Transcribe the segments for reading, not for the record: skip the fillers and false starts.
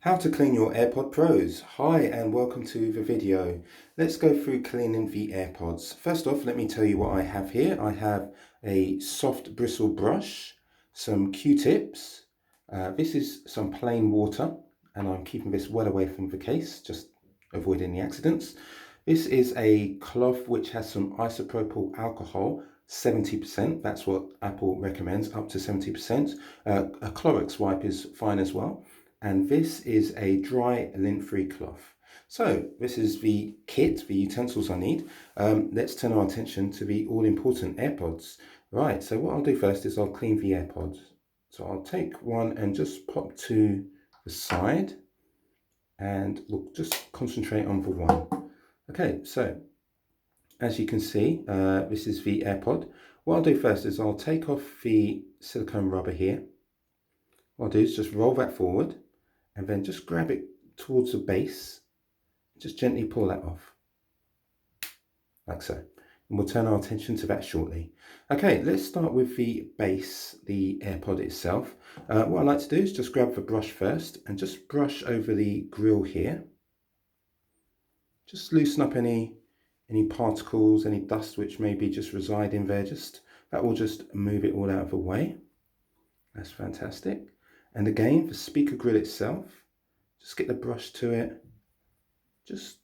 How to clean your AirPod Pros. Hi and welcome to the video. Let's go through cleaning the AirPods. First off, let me tell you what I have here. I have a soft bristle brush, some Q-tips. This is some plain water and I'm keeping this well away from the case, just avoiding the accidents. This is a cloth which has some isopropyl alcohol, 70%. That's what Apple recommends, up to 70%. A Clorox wipe is fine as well. And this is a dry lint-free cloth. So this is the kit, the utensils I need. Let's turn our attention to the all-important AirPods. Right, so what I'll do first is I'll clean the AirPods. So I'll take one and just pop to the side and we'll just concentrate on the one. Okay, so as you can see, this is the AirPod. What I'll do first is I'll take off the silicone rubber here. What I'll do is just roll that forward and then just grab it towards the base, just gently pull that off, like so. And we'll turn our attention to that shortly. Okay, let's start with the base, the AirPod itself. What I like to do is just grab the brush first and just brush over the grill here. Just loosen up any particles, any dust which maybe just reside in there. That will just move it all out of the way. That's fantastic. And again, the speaker grill itself, just get the brush to it, just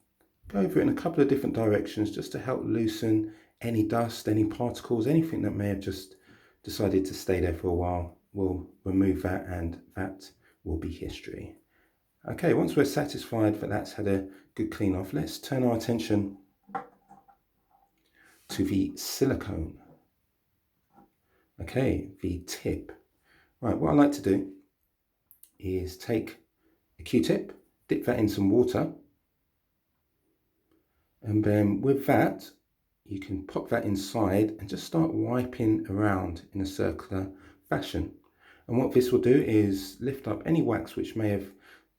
go over it in a couple of different directions just to help loosen any dust, any particles, anything that may have just decided to stay there for a while. We'll remove that and that will be history. Okay, once we're satisfied that that's had a good clean off, let's turn our attention to the silicone. Okay, the tip. Right, what I like to do is take a Q-tip, dip that in some water, and then with that you can pop that inside and just start wiping around in a circular fashion. And what this will do is lift up any wax which may have,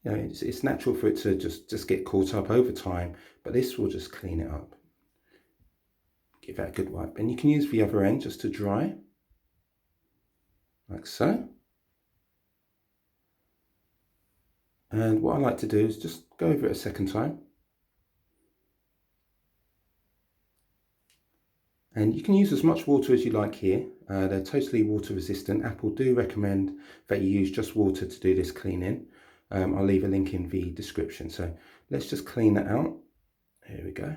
it's natural for it to just get caught up over time, but this will just clean it up. Give that a good wipe, and you can use the other end just to dry, like so. And what I like to do is just go over it a second time. And you can use as much water as you like here. They're totally water resistant. Apple do recommend that you use just water to do this cleaning. I'll leave a link in the description. So let's just clean that out. Here we go.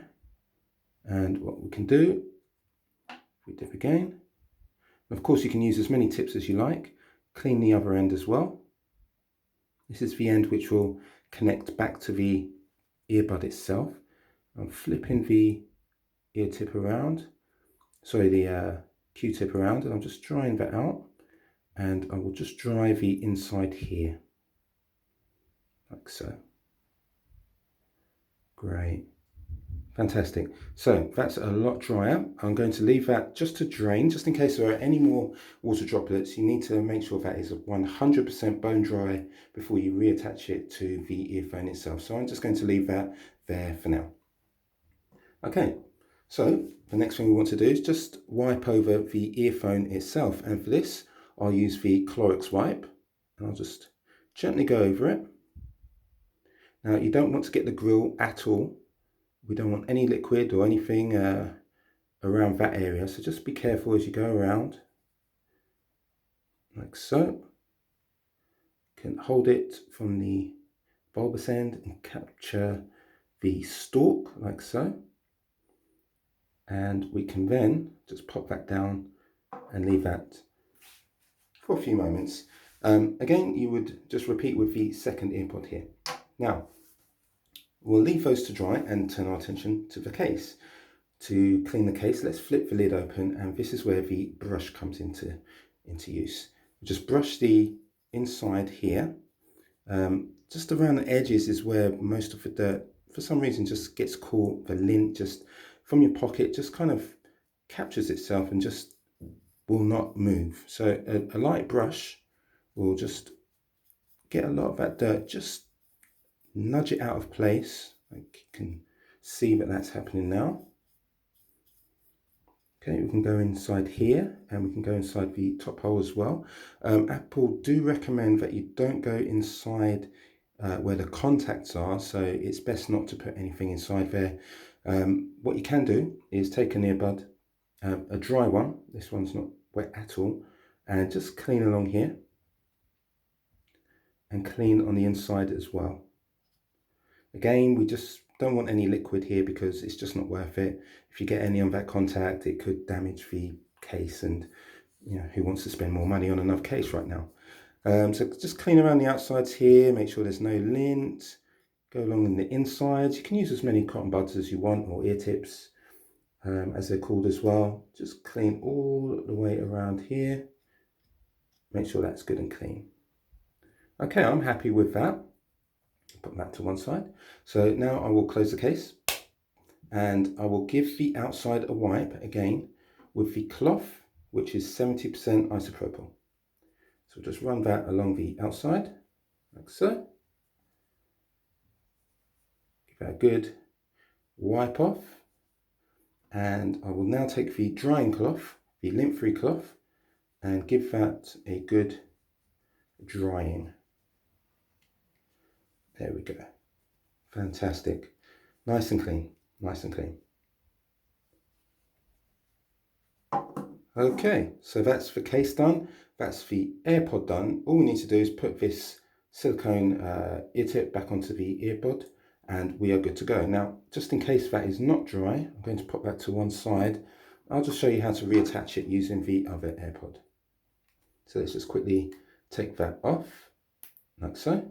And what we can do, we dip again. Of course, you can use as many tips as you like. Clean the other end as well. This is the end which will connect back to the earbud itself. I'm flipping the ear tip around, sorry, the Q-tip around, and I'm just drying that out. And I will just dry the inside here, like so. Great. Fantastic. So that's a lot drier. I'm going to leave that just to drain, just in case there are any more water droplets. You need to make sure that is 100% bone dry before you reattach it to the earphone itself. So I'm just going to leave that there for now. Okay, so the next thing we want to do is just wipe over the earphone itself. And for this, I'll use the Clorox wipe and I'll just gently go over it. Now, you don't want to get the grill at all. We don't want any liquid or anything around that area, so just be careful as you go around, like so. You can hold it from the bulbous end and capture the stalk, like so. And we can then just pop that down and leave that for a few moments. Again, you would just repeat with the second earpod here. Now, we'll leave those to dry and turn our attention to the case. To clean the case, let's flip the lid open, and this is where the brush comes into use. Just brush the inside here. Just around the edges is where most of the dirt, for some reason, just gets caught. The lint just from your pocket just kind of captures itself and just will not move. So a light brush will just get a lot of that dirt, just nudge it out of place. Like you can see that that's happening now. Okay, we can go inside here and we can go inside the top hole as well. Apple do recommend that you don't go inside where the contacts are, so it's best not to put anything inside there. What you can do is take an earbud, a dry one, this one's not wet at all, and just clean along here and clean on the inside as well. Again, we just don't want any liquid here because it's just not worth it. If you get any on that contact, it could damage the case, and you know, who wants to spend more money on another case right now? So just clean around the outsides here, make sure there's no lint. Go along in the insides. You can use as many cotton buds as you want, or ear tips, as they're called as well. Just clean all the way around here. Make sure that's good and clean. Okay, I'm happy with that. Put that to one side. So now I will close the case, and I will give the outside a wipe again with the cloth, which is 70% isopropyl. So just run that along the outside, like so. Give that a good wipe off. And I will now take the drying cloth, the lint-free cloth, and give that a good drying. There we go. Fantastic. Nice and clean, nice and clean. Okay, so that's the case done. That's the AirPod done. All we need to do is put this silicone ear tip back onto the earbud, and we are good to go. Now, just in case that is not dry, I'm going to pop that to one side. I'll just show you how to reattach it using the other AirPod. So let's just quickly take that off, like so.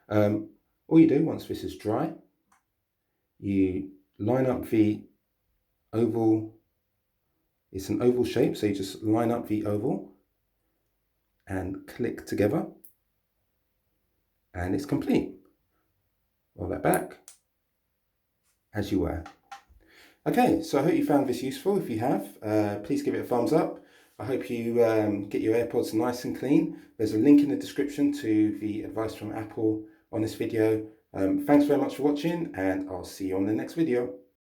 All you do once this is dry, you line up the oval. It's an oval shape, so you just line up the oval and click together, and it's complete. Roll that back as you were. Okay, so I hope you found this useful. If you have, please give it a thumbs up. I hope you get your AirPods nice and clean. There's a link in the description to the advice from Apple on this video. Thanks very much for watching, and I'll see you on the next video.